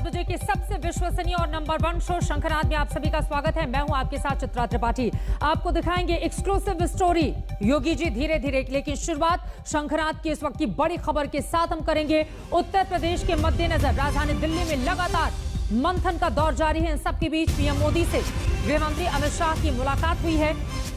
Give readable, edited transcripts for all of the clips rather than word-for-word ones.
बजे के सबसे विश्वसनीय और नंबर 1 शो शंखनाद में आप सभी का स्वागत है। मैं हूं आपके साथ चित्रा त्रिपाठी। आपको दिखाएंगे एक्सक्लूसिव स्टोरी योगी जी धीरे धीरे, लेकिन शुरुआत शंखनाद की इस वक्त की बड़ी खबर के साथ हम करेंगे। उत्तर प्रदेश के मद्देनजर राजधानी दिल्ली में लगातार मंथन का दौर जारी है। इन सबके बीच पीएम मोदी से गृह मंत्री अमित शाह की मुलाकात हुई है,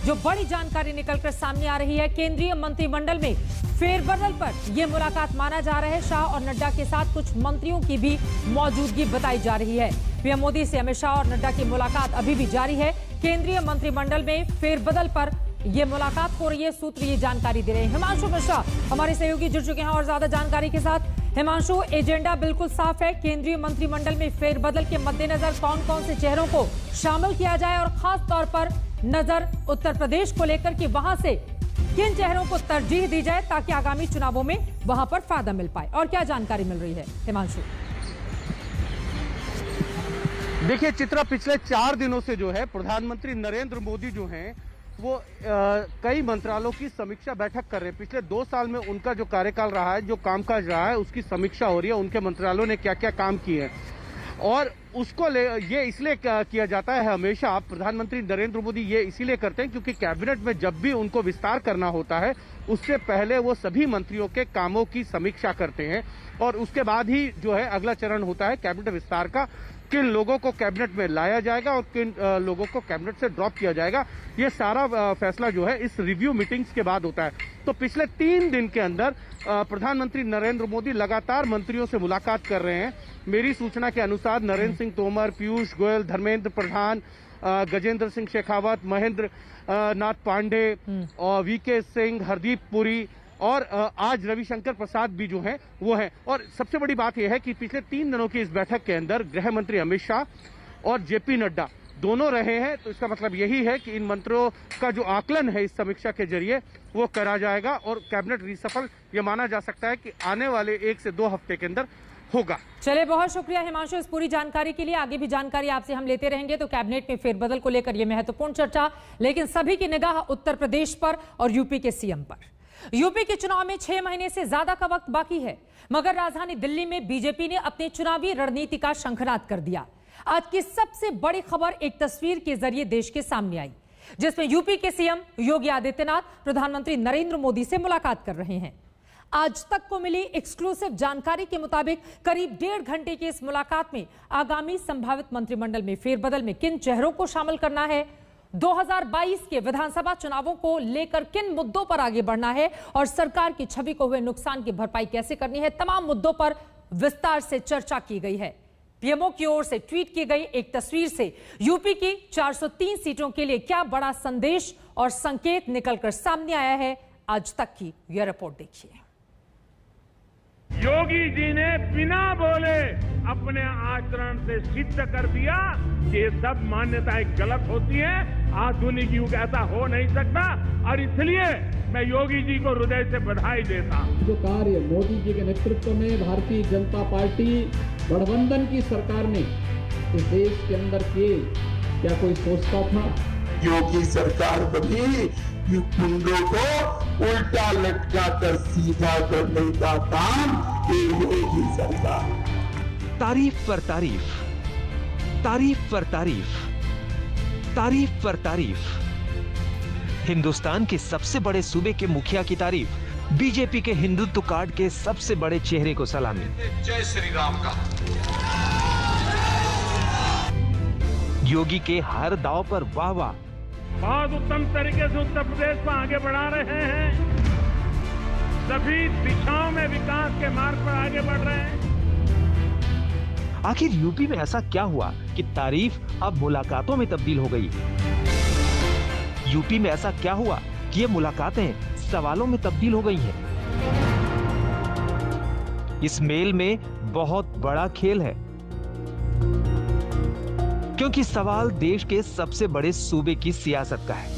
जो बड़ी जानकारी निकलकर सामने आ रही है। केंद्रीय मंत्रिमंडल में फेरबदल पर यह मुलाकात माना जा रहा है। शाह और नड्डा के साथ कुछ मंत्रियों की भी मौजूदगी बताई जा रही है। पीएम मोदी से अमित शाह और नड्डा की मुलाकात अभी भी जारी है। केंद्रीय मंत्रिमंडल में फेरबदल पर यह मुलाकात हो रही है। सूत्र ये जानकारी दे रहे हैं। हिमांशु मिश्रा हमारे सहयोगी जुड़ चुके हैं और ज्यादा जानकारी के साथ। हिमांशु, एजेंडा बिल्कुल साफ है। केंद्रीय मंत्रिमंडल में फेरबदल के मद्देनजर कौन कौन से चेहरों को शामिल किया जाए और खास तौर पर नजर उत्तर प्रदेश को लेकर कि वहां से किन चेहरों को तरजीह दी जाए ताकि आगामी चुनावों में वहां पर फायदा मिल पाए, और क्या जानकारी मिल रही है हिमांशु? देखिए चित्रा, पिछले 4 दिनों से जो है प्रधानमंत्री नरेंद्र मोदी जो हैं वो कई मंत्रालयों की समीक्षा बैठक कर रहे हैं। पिछले 2 साल में उनका जो कार्यकाल रहा है, जो कामकाज रहा है, उसकी समीक्षा हो रही है। उनके मंत्रालयों ने क्या क्या काम किए हैं और उसको ये इसलिए किया जाता है हमेशा। प्रधानमंत्री नरेंद्र मोदी ये इसीलिए करते हैं क्योंकि कैबिनेट में जब भी उनको विस्तार करना होता है उससे पहले वो सभी मंत्रियों के कामों की समीक्षा करते हैं और उसके बाद ही जो है अगला चरण होता है कैबिनेट विस्तार का। किन लोगों को कैबिनेट में लाया जाएगा और किन लोगों को कैबिनेट से ड्रॉप किया जाएगा, ये सारा फैसला जो है इस रिव्यू मीटिंग्स के बाद होता है। तो पिछले 3 दिन के अंदर प्रधानमंत्री नरेंद्र मोदी लगातार मंत्रियों से मुलाकात कर रहे हैं। मेरी सूचना के अनुसार नरेंद्र सिंह तोमर, पीयूष गोयल, धर्मेंद्र प्रधान, गजेंद्र सिंह शेखावत, महेंद्र नाथ पांडे और वीके सिंह, हरदीप पुरी और आज रविशंकर प्रसाद भी जो हैं वो हैं। और सबसे बड़ी बात यह है कि पिछले 3 दिनों की इस बैठक के अंदर गृह मंत्री अमित शाह और जेपी नड्डा दोनों रहे हैं। तो इसका मतलब यही है कि इन मंत्रियों का जो आकलन है इस समीक्षा के जरिए वो करा जाएगा और कैबिनेट रिसफल ये माना जा सकता है कि आने वाले 1 से 2 हफ्ते के अंदर होगा। चलिए, बहुत शुक्रिया हिमांशु इस पूरी जानकारी के लिए। आगे भी जानकारी आपसे हम लेते रहेंगे। तो कैबिनेट में फेरबदल को लेकर यह महत्वपूर्ण चर्चा, लेकिन सभी की निगाह उत्तर प्रदेश पर और यूपी के सीएम पर। यूपी के चुनाव में 6 महीने से ज्यादा का वक्त बाकी है, मगर राजधानी दिल्ली में बीजेपी ने अपनी चुनावी रणनीति का शंखनाद कर दिया। आज की सबसे बड़ी खबर एक तस्वीर के जरिए देश के सामने आई, जिसमें यूपी के सीएम योगी आदित्यनाथ प्रधानमंत्री नरेंद्र मोदी से मुलाकात कर रहे हैं। आज तक को मिली एक्सक्लूसिव जानकारी के मुताबिक करीब 1.5 घंटे की इस मुलाकात में आगामी संभावित मंत्रिमंडल में फेरबदल में किन चेहरों को शामिल करना है, 2022 के विधानसभा चुनावों को लेकर किन मुद्दों पर आगे बढ़ना है और सरकार की छवि को हुए नुकसान की भरपाई कैसे करनी है, तमाम मुद्दों पर विस्तार से चर्चा की गई है। पीएमओ की ओर से ट्वीट की गई एक तस्वीर से यूपी की 403 सीटों के लिए क्या बड़ा संदेश और संकेत निकलकर सामने आया है, आज तक की यह रिपोर्ट देखिए। योगी जी ने बिना बोले अपने आचरण से सिद्ध कर दिया कि ये सब मान्यताएं गलत होती हैं। आधुनिक युग ऐसा हो नहीं सकता और इसलिए मैं योगी जी को हृदय से बधाई देता हूं। जो कार्य मोदी जी के नेतृत्व में भारतीय जनता पार्टी गठबंधन की सरकार ने इस देश के अंदर किए, क्या कोई सोचता था? योगी सरकार कभी मुंडों को उल्टा लटका कर सीधा करने का काम योगी सरकार। तारीफ पर तारीफ, तारीफ पर तारीफ, तारीफ पर तारीफ। हिंदुस्तान के सबसे बड़े सूबे के मुखिया की तारीफ, बीजेपी के हिंदुत्व कार्ड के सबसे बड़े चेहरे को सलामी। जय श्री राम का। योगी के हर दाव पर वाह वाह। बहुत उत्तम तरीके से उत्तर प्रदेश को आगे बढ़ा रहे हैं। सभी दिशाओं में विकास के मार्ग पर आगे बढ़ रहे हैं। आखिर यूपी में ऐसा क्या हुआ कि तारीफ अब मुलाकातों में तब्दील हो गई? यूपी में ऐसा क्या हुआ कि ये मुलाकातें सवालों में तब्दील हो गई हैं? इस मेल में बहुत बड़ा खेल है, क्योंकि सवाल देश के सबसे बड़े सूबे की सियासत का है,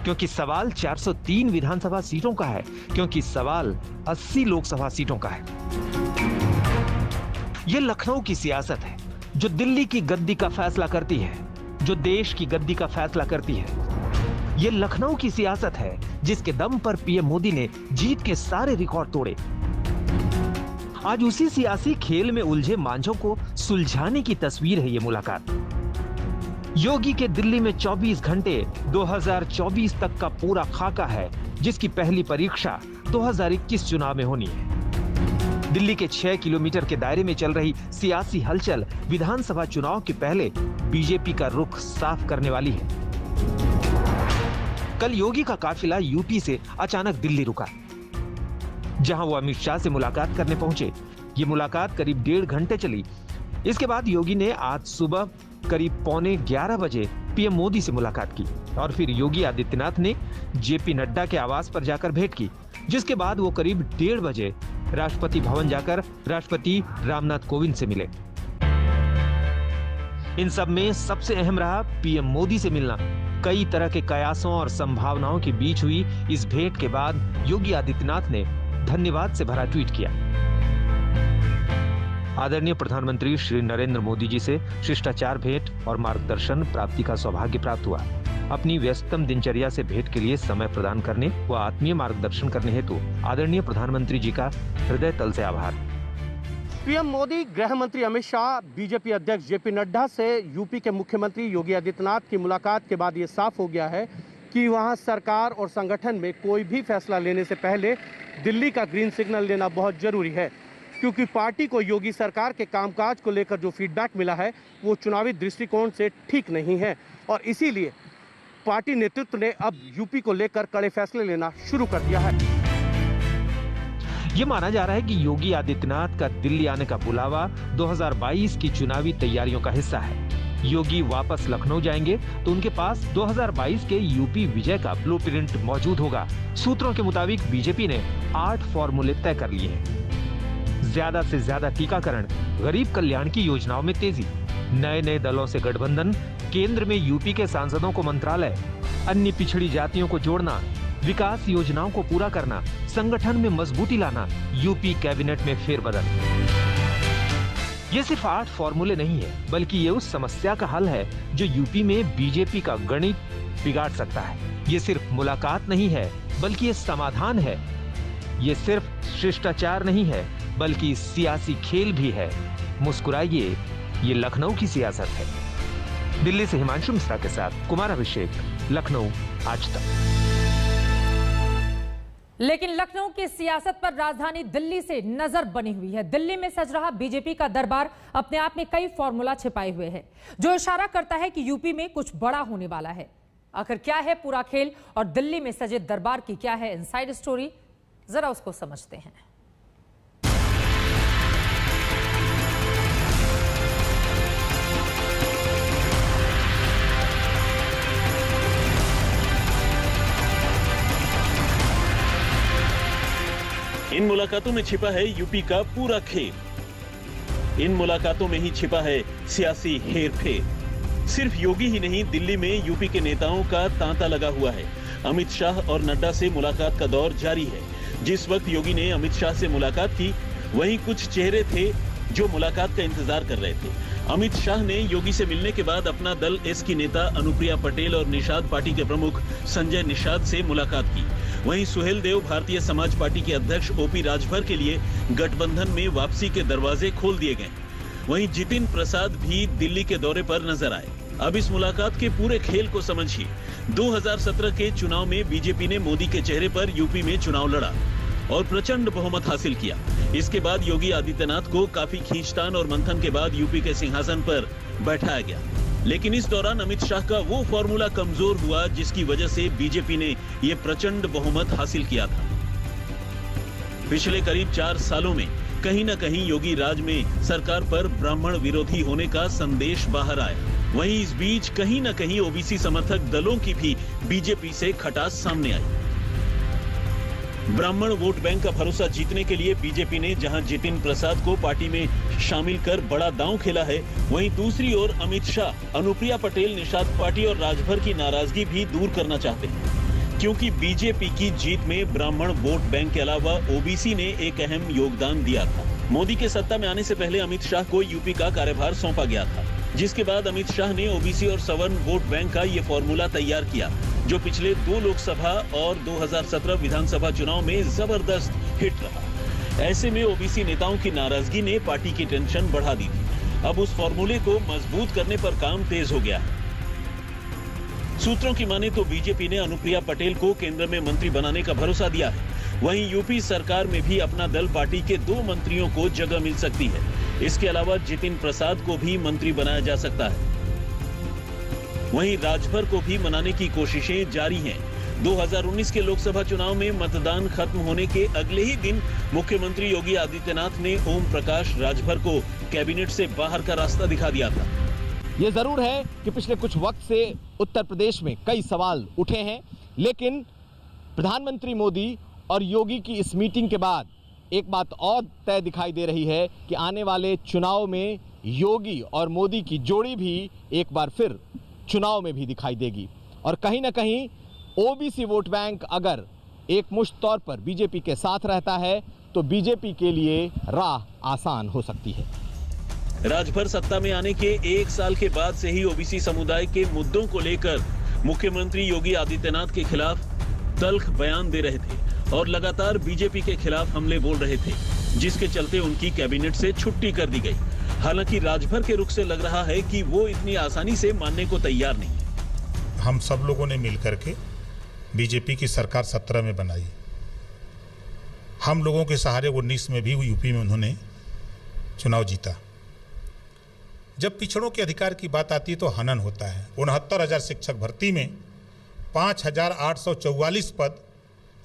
क्योंकि सवाल 403 विधानसभा सीटों का है, क्योंकि सवाल 80 लोकसभा सीटों का है। यह लखनऊ की सियासत है जो दिल्ली की गद्दी का फैसला करती है, जो देश की गद्दी का फैसला करती है। यह लखनऊ की सियासत है जिसके दम पर पीएम मोदी ने जीत के सारे रिकॉर्ड तोड़े। आज उसी सियासी खेल में उलझे मांझों को सुलझाने की तस्वीर है ये मुलाकात। योगी के दिल्ली में 24 घंटे 2024 तक का पूरा खाका है, जिसकी पहली परीक्षा 2021 चुनाव में होनी है। दिल्ली के 6 किलोमीटर के दायरे में चल रही सियासी हलचल विधानसभा चुनाव के पहले बीजेपी का रुख साफ करने वाली है। कल योगी का काफिला यूपी से अचानक दिल्ली रुका, जहां वो अमित शाह से मुलाकात करने पहुंचे। ये मुलाकात करीब 1.5 घंटे चली। इसके बाद योगी ने आज सुबह करीब 11:15 बजे पीएम मोदी से मुलाकात की और फिर योगी आदित्यनाथ ने जेपी नड्डा के आवास पर जाकर भेंट की, जिसके बाद वो करीब 1:30 बजे राष्ट्रपति भवन जाकर राष्ट्रपति रामनाथ कोविंद से मिले। इन सब में सबसे अहम रहा पीएम मोदी से मिलना। कई तरह के कयासों और संभावनाओं के बीच हुई इस भेंट के बाद योगी आदित्यनाथ ने धन्यवाद से भरा ट्वीट किया। आदरणीय प्रधानमंत्री श्री नरेंद्र मोदी जी से शिष्टाचार भेंट और मार्गदर्शन प्राप्ति का सौभाग्य प्राप्त हुआ। अपनी व्यस्तम दिनचर्या से भेंट के लिए समय प्रदान करने व आत्मीय मार्गदर्शन करने हेतु आदरणीय प्रधानमंत्री जी का हृदय तल से आभार। पीएम मोदी, गृह मंत्री अमित शाह, बीजेपी अध्यक्ष जेपी नड्डा से यूपी के मुख्यमंत्री योगी आदित्यनाथ की मुलाकात के बाद ये साफ हो गया है कि वहां सरकार और संगठन में कोई भी फैसला लेने से पहले दिल्ली का ग्रीन सिग्नल लेना बहुत जरूरी है, क्योंकि पार्टी को योगी सरकार के कामकाज को लेकर जो फीडबैक मिला है वो चुनावी दृष्टिकोण से ठीक नहीं है और इसीलिए पार्टी नेतृत्व ने अब यूपी को लेकर कड़े फैसले लेना शुरू कर दिया है। ये माना जा रहा है कि योगी आदित्यनाथ का दिल्ली आने का बुलावा 2022 की चुनावी तैयारियों का हिस्सा है। योगी वापस लखनऊ जाएंगे तो उनके पास 2022 के यूपी विजय का ब्लूप्रिंट मौजूद होगा। सूत्रों के मुताबिक बीजेपी ने 8 फॉर्मूले तय कर लिए हैं। ज्यादा से ज्यादा टीकाकरण, गरीब कल्याण की योजनाओं में तेजी, नए दलों से गठबंधन, केंद्र में यूपी के सांसदों को मंत्रालय, अन्य पिछड़ी जातियों को जोड़ना, विकास योजनाओं को पूरा करना, संगठन में मजबूती लाना, यूपी कैबिनेट में फेरबदल। ये सिर्फ 8 फॉर्मूले नहीं है, बल्कि ये उस समस्या का हल है जो यूपी में बीजेपी का गणित बिगाड़ सकता है। ये सिर्फ मुलाकात नहीं है, बल्कि ये समाधान है। ये सिर्फ शिष्टाचार नहीं है, बल्कि सियासी खेल भी है। मुस्कुराइए, ये लखनऊ की सियासत है। दिल्ली से हिमांशु मिश्रा के साथ कुमार अभिषेक, लखनऊ आज तक। लेकिन लखनऊ की सियासत पर राजधानी दिल्ली से नजर बनी हुई है। दिल्ली में सज रहा बीजेपी का दरबार अपने आप में कई फॉर्मूला छिपाए हुए है, जो इशारा करता है कि यूपी में कुछ बड़ा होने वाला है। आखिर क्या है पूरा खेल और दिल्ली में सजे दरबार की क्या है इनसाइड स्टोरी, जरा उसको समझते हैं। इन मुलाकातों में छिपा है यूपी का पूरा खेल। इन मुलाकातों में ही छिपा है सियासी हेरफेर। सिर्फ योगी ही नहीं, दिल्ली में यूपी के नेताओं का तांता लगा हुआ है। अमित शाह और नड्डा से मुलाकात का दौर जारी है। जिस वक्त योगी ने अमित शाह से मुलाकात की, वहीं कुछ चेहरे थे जो मुलाकात का इंतजार कर रहे थे। अमित शाह ने योगी से मिलने के बाद अपना दल एस की नेता अनुप्रिया पटेल और निषाद पार्टी के प्रमुख संजय निषाद से मुलाकात की। वहीं सुहेल देव भारतीय समाज पार्टी के अध्यक्ष ओपी राजभर के लिए गठबंधन में वापसी के दरवाजे खोल दिए गए। वहीं जितिन प्रसाद भी दिल्ली के दौरे पर नजर आए। अब इस मुलाकात के पूरे खेल को समझिए। 2017 के चुनाव में बीजेपी ने मोदी के चेहरे पर यूपी में चुनाव लड़ा और प्रचंड बहुमत हासिल किया। इसके बाद योगी आदित्यनाथ को काफी खींचतान और मंथन के बाद यूपी के सिंहासन पर बैठाया गया। लेकिन इस दौरान अमित शाह का वो फॉर्मूला कमजोर हुआ जिसकी वजह से बीजेपी ने ये प्रचंड बहुमत हासिल किया था। पिछले करीब 4 सालों में कहीं न कहीं योगी राज में सरकार पर ब्राह्मण विरोधी होने का संदेश बाहर आया। वहीं इस बीच कहीं न कहीं ओबीसी समर्थक दलों की भी बीजेपी से खटास सामने आई। ब्राह्मण वोट बैंक का भरोसा जीतने के लिए बीजेपी ने जहां जितिन प्रसाद को पार्टी में शामिल कर बड़ा दांव खेला है, वहीं दूसरी ओर अमित शाह अनुप्रिया पटेल, निषाद पार्टी और राजभर की नाराजगी भी दूर करना चाहते हैं, क्योंकि बीजेपी की जीत में ब्राह्मण वोट बैंक के अलावा ओबीसी ने एक अहम योगदान दिया था। मोदी के सत्ता में आने से पहले अमित शाह को यूपी का कार्यभार सौंपा गया था, जिसके बाद अमित शाह ने ओबीसी और सवर्ण वोट बैंक का ये फॉर्मूला तैयार किया, जो पिछले 2 लोकसभा और 2017 विधानसभा चुनाव में जबरदस्त हिट रहा। ऐसे में ओबीसी नेताओं की नाराजगी ने पार्टी की टेंशन बढ़ा दी थी। अब उस फॉर्मूले को मजबूत करने पर काम तेज हो गया है। सूत्रों की माने तो बीजेपी ने अनुप्रिया पटेल को केंद्र में मंत्री बनाने का भरोसा दिया है। वहीं यूपी सरकार में भी अपना दल पार्टी के 2 मंत्रियों को जगह मिल सकती है। इसके अलावा जितिन प्रसाद को भी मंत्री बनाया जा सकता है। वहीं राजभर को भी मनाने की कोशिशें जारी हैं। 2019 के लोकसभा चुनाव में मतदान खत्म होने के अगले ही दिन मुख्यमंत्री योगी आदित्यनाथ ने ओम प्रकाश राजभर को कैबिनेट से बाहर का रास्ता दिखा दिया था। ये जरूर है कि पिछले कुछ वक्त से उत्तर प्रदेश में कई सवाल उठे हैं, लेकिन प्रधानमंत्री मोदी और योगी की इस मीटिंग के बाद एक बात और तय दिखाई दे रही है कि आने वाले चुनाव में योगी और मोदी की जोड़ी भी एक बार फिर चुनाव में भी दिखाई देगी। और कहीं ना कहीं ओबीसी वोट बैंक अगर एक मुश्त तौर पर बीजेपी के साथ रहता है तो बीजेपी के लिए राह आसान हो सकती है। राजभर सत्ता में आने के 1 साल के बाद से ही ओबीसी समुदाय के मुद्दों को लेकर मुख्यमंत्री योगी आदित्यनाथ के खिलाफ तल्ख बयान दे रहे थे और लगातार बीजेपी के खिलाफ हमले बोल रहे थे, जिसके चलते उनकी कैबिनेट से छुट्टी कर दी गई। हालांकि राजभर के रुख से लग रहा है कि वो इतनी आसानी से मानने को तैयार नहीं। हम सब लोगों ने मिलकर के बीजेपी की सरकार 17 में बनाई। हम लोगों के सहारे 19 में भी यूपी में उन्होंने चुनाव जीता। जब पिछड़ों के अधिकार की बात आती है तो हनन होता है। 69,000 शिक्षक भर्ती में 5,844 पद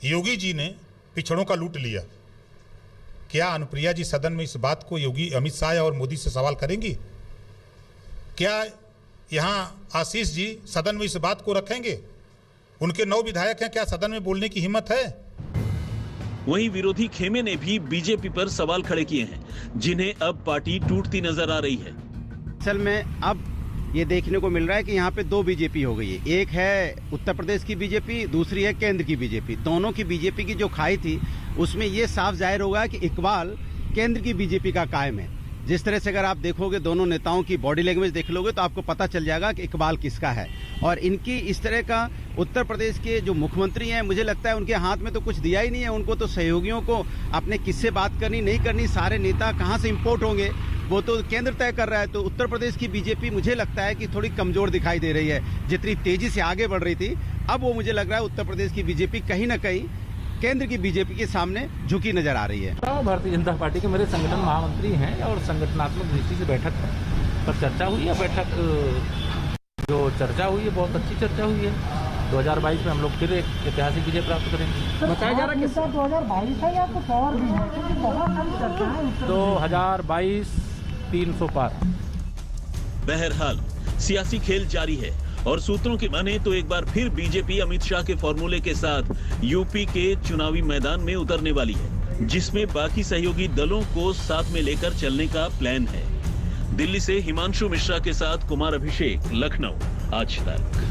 योगी जी ने पिछड़ों का लूट लिया। क्या अनुप्रिया जी सदन में इस बात को योगी अमित शाह और मोदी से सवाल करेंगी? क्या यहाँ आशीष जी सदन में इस बात को रखेंगे? उनके 9 विधायक हैं, क्या सदन में बोलने की हिम्मत है? वहीं विरोधी खेमे ने भी बीजेपी पर सवाल खड़े किए हैं, जिन्हें अब पार्टी टूटती नजर आ रही है। असल में अब ये देखने को मिल रहा है कि यहाँ पे 2 बीजेपी हो गई है। एक है उत्तर प्रदेश की बीजेपी, दूसरी है केंद्र की बीजेपी। दोनों की बीजेपी की जो खाई थी उसमें ये साफ जाहिर होगा कि इकबाल केंद्र की बीजेपी का कायम है। जिस तरह से अगर आप देखोगे दोनों नेताओं की बॉडी लैंग्वेज देख लोगे तो आपको पता चल जाएगा कि इकबाल किसका है। और इनकी इस तरह का उत्तर प्रदेश के जो मुख्यमंत्री हैं, मुझे लगता है उनके हाथ में तो कुछ दिया ही नहीं है। उनको तो सहयोगियों को अपने किससे बात करनी नहीं करनी, सारे नेता कहाँ से इंपोर्ट होंगे वो तो केंद्र तय कर रहा है। तो उत्तर प्रदेश की बीजेपी मुझे लगता है कि थोड़ी कमजोर दिखाई दे रही है। जितनी तेजी से आगे बढ़ रही थी, अब वो मुझे लग रहा है उत्तर प्रदेश की बीजेपी कहीं ना कहीं केंद्र की बीजेपी के सामने झुकी नजर आ रही है। भारतीय जनता पार्टी के मेरे संगठन महामंत्री हैं और संगठनात्मक दृष्टि से बैठक पर चर्चा हुई है। बैठक जो चर्चा हुई है बहुत अच्छी चर्चा हुई है। 2022 में हम लोग फिर एक ऐतिहासिक विजय प्राप्त करेंगे। बताया जा रहा है कि 2022 है या कुछ और भी है, क्योंकि बहुत सारी चर्चा है। 2022 300 पार। बहरहाल सियासी खेल जारी है और सूत्रों की माने तो एक बार फिर बीजेपी अमित शाह के फॉर्मूले के साथ यूपी के चुनावी मैदान में उतरने वाली है, जिसमें बाकी सहयोगी दलों को साथ में लेकर चलने का प्लान है। दिल्ली से हिमांशु मिश्रा के साथ कुमार अभिषेक, लखनऊ, आज तक।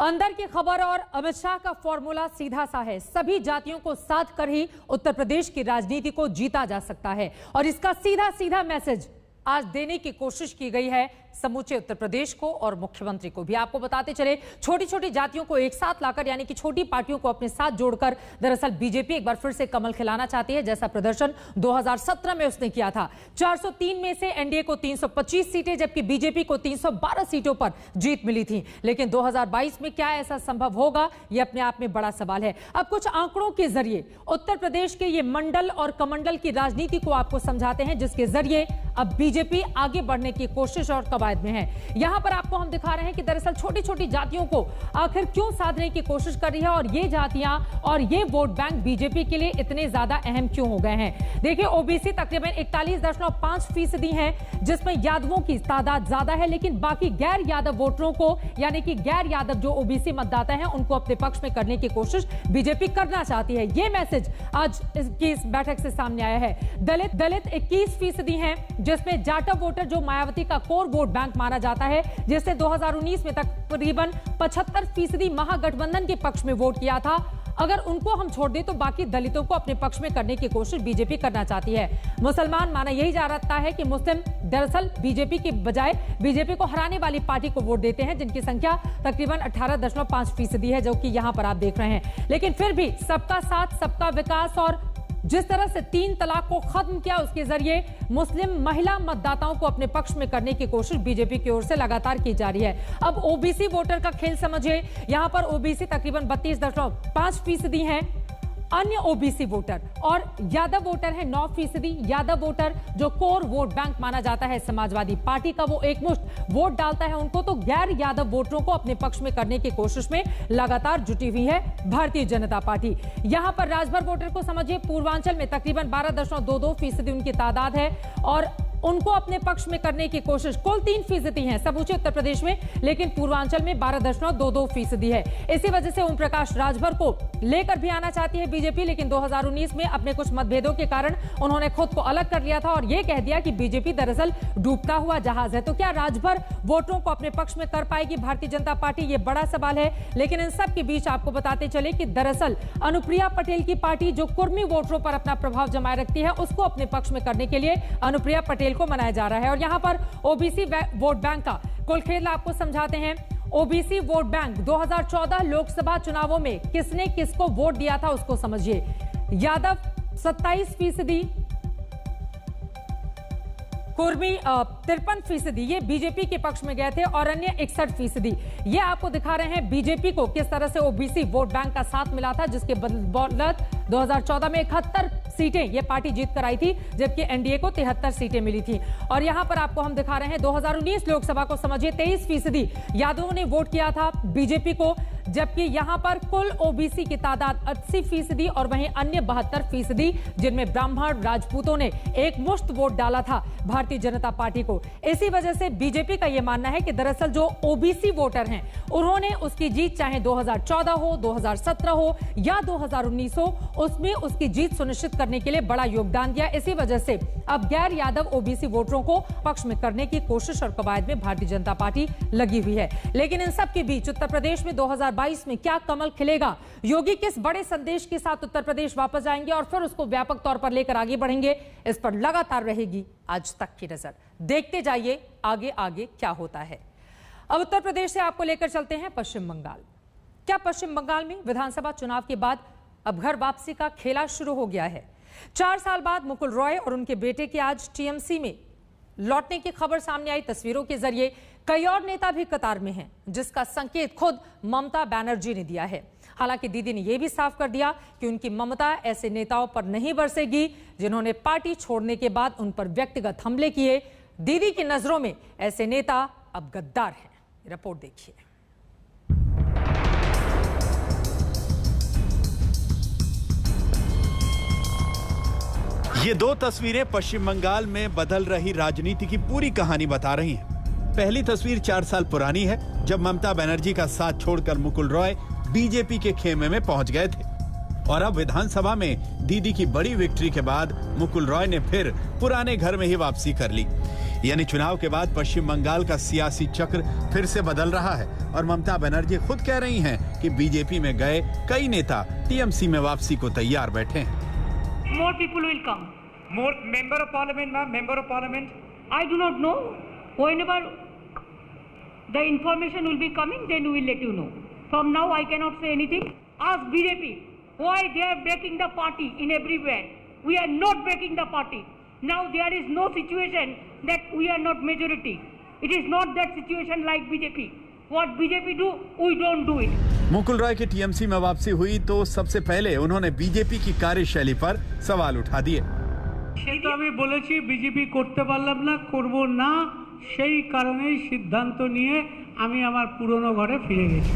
अंदर की खबर और अमित शाह का फॉर्मूला सीधा सा है। सभी जातियों को साथ कर ही उत्तर प्रदेश की राजनीति को जीता जा सकता है और इसका सीधा सीधा मैसेज आज देने की कोशिश की गई है समूचे उत्तर प्रदेश को और मुख्यमंत्री को भी। आपको बताते चले, छोटी छोटी जातियों को एक साथ लाकर यानी कि छोटी पार्टियों को अपने साथ जोड़कर दरअसल बीजेपी एक बार फिर से कमल खिलाना चाहती है, जैसा प्रदर्शन 2017 में उसने किया था। 403 में से एनडीए को 325 सीटें जबकि बीजेपी को 312 सीटों पर जीत मिली थी। लेकिन 2022 में क्या ऐसा संभव होगा, यह अपने आप में बड़ा सवाल है। अब कुछ आंकड़ों के जरिए उत्तर प्रदेश के ये मंडल और कमंडल की राजनीति को आपको समझाते हैं, जिसके जरिए अब बीजेपी आगे बढ़ने की कोशिश और कवायद में है। यहां पर आपको हम दिखा रहे हैं कि दरअसल छोटी छोटी जातियों को आखिर क्यों साधने की कोशिश कर रही है और ये जातियां और ये वोट बैंक बीजेपी के लिए इतने ज्यादा अहम क्यों हो गए हैं। देखिए, ओबीसी तकरीबन 41.5% है, जिसमें यादवों की तादाद ज्यादा है, लेकिन बाकी गैर यादव वोटरों को यानी कि गैर यादव जो ओबीसी मतदाता हैं उनको अपने पक्ष में करने की कोशिश बीजेपी करना चाहती है। यह मैसेज आज की इस बैठक से सामने आया है। दलित 21% हैं, जिसमें जाटव वोटर जो मायावती का कोर वोट बैंक माना जाता है, जिसने 2019 में तकरीबन 75% महागठबंधन के पक्ष में वोट किया था, अगर उनको हम छोड़ दें तो बाकी दलितों को अपने पक्ष में करने की कोशिश बीजेपी करना चाहती है। मुसलमान माना यही जा रहा है कि मुस्लिम दरअसल बीजेपी के बजाय बीजेपी को हराने वाली पार्टी को वोट देते हैं, जिनकी संख्या तकरीबन 18.5% है, जो कि यहां पर आप देख रहे हैं। लेकिन फिर भी सबका साथ, सबका विकास और जिस तरह से 3 तलाक को खत्म किया, उसके जरिए मुस्लिम महिला मतदाताओं को अपने पक्ष में करने की कोशिश बीजेपी की ओर से लगातार की जा रही है। अब ओबीसी वोटर का खेल समझिए, यहां पर ओबीसी तकरीबन 32.5% हैं, अन्य ओबीसी वोटर और यादव वोटर है 9%। यादव वोटर जो कोर वोट बैंक माना जाता है समाजवादी पार्टी का, वो एकमुश्त वोट डालता है उनको, तो गैर यादव वोटरों को अपने पक्ष में करने की कोशिश में लगातार जुटी हुई है भारतीय जनता पार्टी। यहां पर राजभर वोटर को समझिए, पूर्वांचल में तकरीबन 12.22% उनकी तादाद है और उनको अपने पक्ष में करने की कोशिश कुल 3% है समूचे उत्तर प्रदेश में, लेकिन पूर्वांचल में 12.22% है। इसी वजह से ओम प्रकाश राजभर को लेकर भी आना चाहती है बीजेपी, लेकिन 2019 में अपने कुछ मतभेदों के कारण उन्होंने खुद को अलग कर लिया था और यह कह दिया कि बीजेपी दरअसल डूबता हुआ जहाज है। तो क्या राजभर वोटरों को अपने पक्ष में कर पाएगी भारतीय जनता पार्टी? ये बड़ा सवाल है। लेकिन इन सब के बीच आपको बताते चले कि दरअसल अनुप्रिया पटेल की पार्टी जो कुर्मी वोटरों पर अपना प्रभाव जमाए रखती है, उसको अपने पक्ष में करने के लिए अनुप्रिया पटेल को मनाया जा रहा है। और यहां पर ओबीसी वोट बैंक का कुल खेल आपको समझाते हैं। ओबीसी वोट बैंक 2014 लोकसभा चुनावों में किसने किसको वोट दिया था उसको समझिए। यादव 27%, कुर्मी 53%, ये बीजेपी के पक्ष में गए थे और अन्य 61%। ये आपको दिखा रहे हैं बीजेपी को किस तरह से ओबीसी वोट बैंक का साथ मिला था, जिसके बदौलत 2014 में 71 सीटें ये पार्टी जीत कर आई थी, जबकि एनडीए को 73 सीटें मिली थी। और यहां पर आपको हम दिखा रहे हैं 2019 लोकसभा को समझिए, 23% यादवों ने वोट किया था बीजेपी को, जबकि यहां पर कुल ओबीसी की तादाद 80% और वहीं अन्य 72%, जिनमें ब्राह्मण राजपूतों ने एक मुश्त वोट डाला था भारतीय जनता पार्टी को। इसी वजह से बीजेपी का यह मानना है कि दरअसल जो ओबीसी वोटर हैं, उन्होंने उसकी जीत चाहे 2014 हो, 2017 हो या 2019 हो, उसमें उसकी जीत सुनिश्चित करने के लिए बड़ा योगदान दिया। इसी वजह से अब गैर यादव ओबीसी वोटरों को पक्ष में करने की कोशिश और कवायद में भारतीय जनता पार्टी लगी हुई है। लेकिन इन सब के बीच उत्तर प्रदेश में 2022 में क्या कमल खिलेगा? योगी किस बड़े संदेश के साथ उत्तर प्रदेश वापस आएंगे और फिर उसको व्यापक तौर पर लेकर आगे बढ़ेंगे? इस पर लगातार रहेगी आज तक की नजर। देखते जाइए आगे आगे क्या होता है। अब उत्तर प्रदेश से आपको लेकर चलते हैं पश्चिम बंगाल। क्या पश्चिम बंगाल में विधानसभा चुनाव के बाद अब घर वापसी का खेला शुरू हो गया है? 4 साल बाद मुकुल रॉय और उनके बेटे के आज टीएमसी में लौटने की खबर सामने आई। तस्वीरों के जरिए कई और नेता भी कतार में हैं, जिसका संकेत खुद ममता बनर्जी ने दिया है। हालांकि दीदी ने यह भी साफ कर दिया कि उनकी ममता ऐसे नेताओं पर नहीं बरसेगी जिन्होंने पार्टी छोड़ने के बाद उन पर व्यक्तिगत हमले किए। दीदी की नजरों में ऐसे नेता अब गद्दार हैं। रिपोर्ट देखिए। ये 2 तस्वीरें पश्चिम बंगाल में बदल रही राजनीति की पूरी कहानी बता रही हैं। पहली तस्वीर 4 साल पुरानी है, जब ममता बनर्जी का साथ छोड़कर मुकुल रॉय बीजेपी के खेमे में पहुंच गए थे। और अब विधानसभा में दीदी की बड़ी विक्ट्री के बाद मुकुल रॉय ने फिर पुराने घर में ही वापसी कर ली। यानी चुनाव के बाद पश्चिम बंगाल का सियासी चक्र फिर से बदल रहा है और ममता बनर्जी खुद कह रही हैं कि बीजेपी में गए कई नेता टीएमसी में वापसी को तैयार बैठे हैं। More people will come. More member of parliament, ma'am, member of parliament. I do not know. Whenever the information will be coming, then we will let you know. From now, I cannot say anything. Ask BJP why they are breaking the party in everywhere. We are not breaking the party. Now there is no situation that we are not majority. It is not that situation like BJP. What BJP do, we don't do it. Mukul Roy की TMC में वापसी हुई तो सबसे पहले उन्होंने BJP की कार्यशैली पर सवाल उठा दिए। সেটা আমি বলেছি বিজেপি করতে পারলাম না, করব না, সেই কারণেই সিদ্ধান্ত নিয়ে আমি আমার পুরনো ঘরে ফিরে গেছি।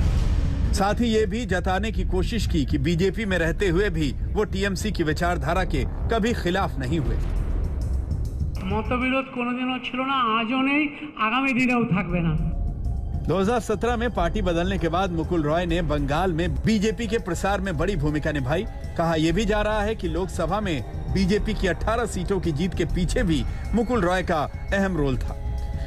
साथ ही ये भी जताने की कोशिश की कि बीजेपी में रहते हुए भी वो टीएमसी की विचारधारा के कभी खिलाफ नहीं हुए। মতবিরোধ কোনোদিনও ছিল না, আজও নেই, আগামী দিনেও থাকবে না। 2017 में पार्टी बदलने के बाद मुकुल रॉय ने बंगाल में बीजेपी के प्रसार में बड़ी भूमिका निभाई। कहा यह भी जा रहा है कि लोकसभा में बीजेपी की 18 सीटों की जीत के पीछे भी मुकुल रॉय का अहम रोल था।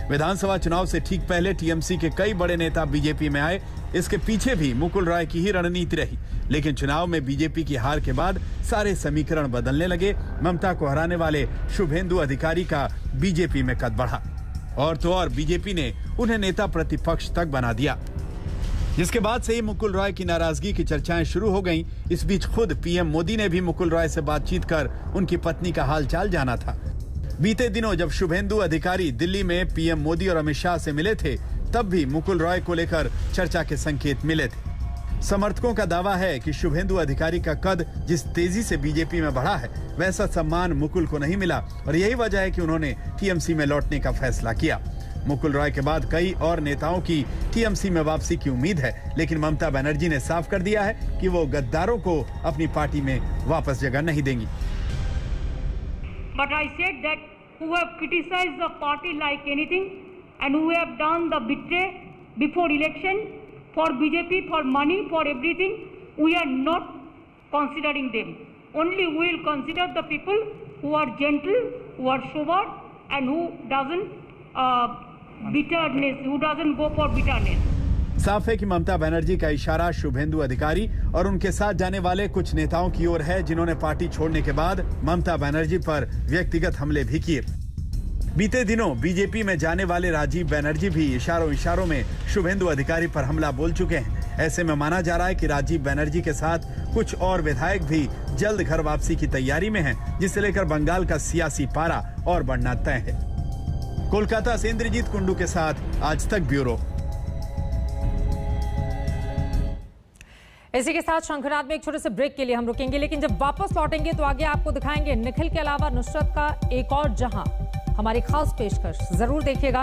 विधानसभा चुनाव से ठीक पहले टीएमसी के कई बड़े नेता बीजेपी में आए, इसके पीछे भी मुकुल रॉय की ही रणनीति रही। लेकिन चुनाव में बीजेपी की हार के बाद सारे समीकरण बदलने लगे। ममता को हराने वाले शुभेंदु अधिकारी का बीजेपी में कद बढ़ा और तो और बीजेपी ने उन्हें नेता प्रतिपक्ष तक बना दिया, जिसके बाद से ही मुकुल रॉय की नाराजगी की चर्चाएं शुरू हो गईं। इस बीच खुद पीएम मोदी ने भी मुकुल रॉय से बातचीत कर उनकी पत्नी का हालचाल जाना था। बीते दिनों जब शुभेंदु अधिकारी दिल्ली में पीएम मोदी और अमित शाह से मिले थे, तब भी मुकुल रॉय को लेकर चर्चा के संकेत मिले थे। समर्थकों का दावा है कि शुभेंदु अधिकारी का कद जिस तेजी से बीजेपी में बढ़ा है, वैसा सम्मान मुकुल को नहीं मिला और यही वजह है कि उन्होंने टीएमसी में लौटने का फैसला किया। मुकुल रॉय के बाद कई और नेताओं की टीएमसी में वापसी की उम्मीद है, लेकिन ममता बनर्जी ने साफ कर दिया है कि वो गद्दारों को अपनी पार्टी में वापस जगह नहीं देंगी। But I said that who have criticized the party like anything and who have done the betray before election for BJP, for money, for everything, we are not considering them. Only we will consider the people who are gentle, who are sober, and who doesn't bitterness, who doesn't go for bitterness. साफ है कि ममता बनर्जी का इशारा शुभेंदु अधिकारी और उनके साथ जाने वाले कुछ नेताओं की ओर है, जिन्होंने पार्टी छोड़ने के बाद ममता बनर्जी पर व्यक्तिगत हमले भी किए। बीते दिनों बीजेपी में जाने वाले राजीव बनर्जी भी इशारों में शुभेंदु अधिकारी पर हमला बोल चुके हैं। ऐसे में माना जा रहा है कि राजीव बनर्जी के साथ कुछ और विधायक भी जल्द घर वापसी की तैयारी में हैं, जिसे लेकर बंगाल का सियासी पारा और बढ़ना तय है। कोलकाता से इंद्रजीत कुंडू के साथ आज तक ब्यूरो। इसी के साथ शंखनाद में एक छोटे से ब्रेक के लिए हम रुकेंगे, लेकिन जब वापस लौटेंगे तो आगे आपको दिखाएंगे निखिल के अलावा नुसरत का एक और जहां। हमारी खास पेशकश जरूर देखिएगा।